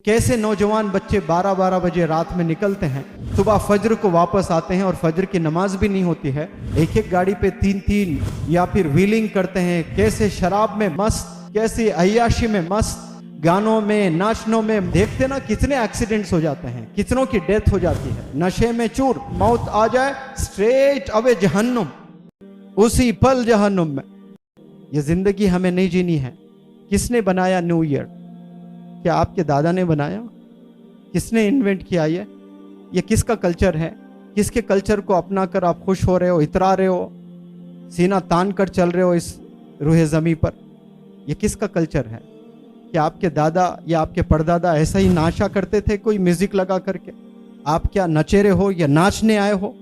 कैसे नौजवान बच्चे 12-12 बजे रात में निकलते हैं, सुबह फजर को वापस आते हैं और फजर की नमाज भी नहीं होती है, एक एक गाड़ी पे 3-3 या फिर व्हीलिंग करते हैं। कैसे शराब में मस्त, कैसे अय्याशी में मस्त, गानों में, नाचनों में, देखते ना कितने एक्सीडेंट्स हो जाते हैं, कितनों की डेथ हो जाती है। नशे में चूर, मौत आ जाए स्ट्रेट अवे जहन्नुम, उसी पल जहन्नुम में। ये जिंदगी हमें नहीं जीनी है। किसने बनाया न्यू ईयर? क्या आपके दादा ने बनाया? किसने इन्वेंट किया? ये किसका कल्चर है? किसके कल्चर को अपना कर आप खुश हो रहे हो, इतरा रहे हो, सीना तान कर चल रहे हो इस रूहे ज़मीं पर? ये किसका कल्चर है? क्या आपके दादा या आपके परदादा ऐसा ही नाचा करते थे कोई म्यूजिक लगा करके? आप क्या नचेरे हो या नाचने आए हो?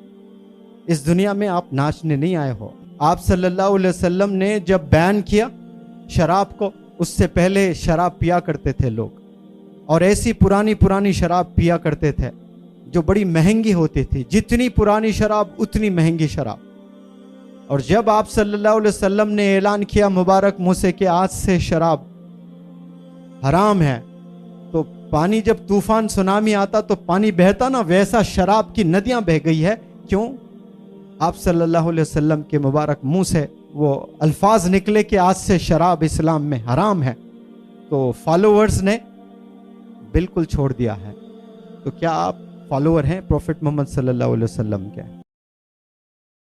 इस दुनिया में आप नाचने नहीं आए हो। आप सल्लल्लाहु अलैहि वसल्लम ने जब बैन किया शराब को, उससे पहले शराब पिया करते थे लोग, और ऐसी पुरानी शराब पिया करते थे जो बड़ी महंगी होती थी। जितनी पुरानी शराब उतनी महंगी शराब। और जब आप सल्लल्लाहु अलैहि वसल्लम ने ऐलान किया मुबारक मुंह से कि आज से शराब हराम है, तो पानी जब तूफान सुनामी आता तो पानी बहता ना, वैसा शराब की नदियां बह गई है। क्यों? आप सल्लल्लाहु अलैहि वसल्लम के मुबारक मुंह से वो अल्फाज निकले कि आज से शराब इस्लाम में हराम है, तो फॉलोअर्स ने बिल्कुल छोड़ दिया है। तो क्या आप फॉलोअर हैं प्रॉफिट मोहम्मद सल्लल्लाहु अलैहि वसल्लम के?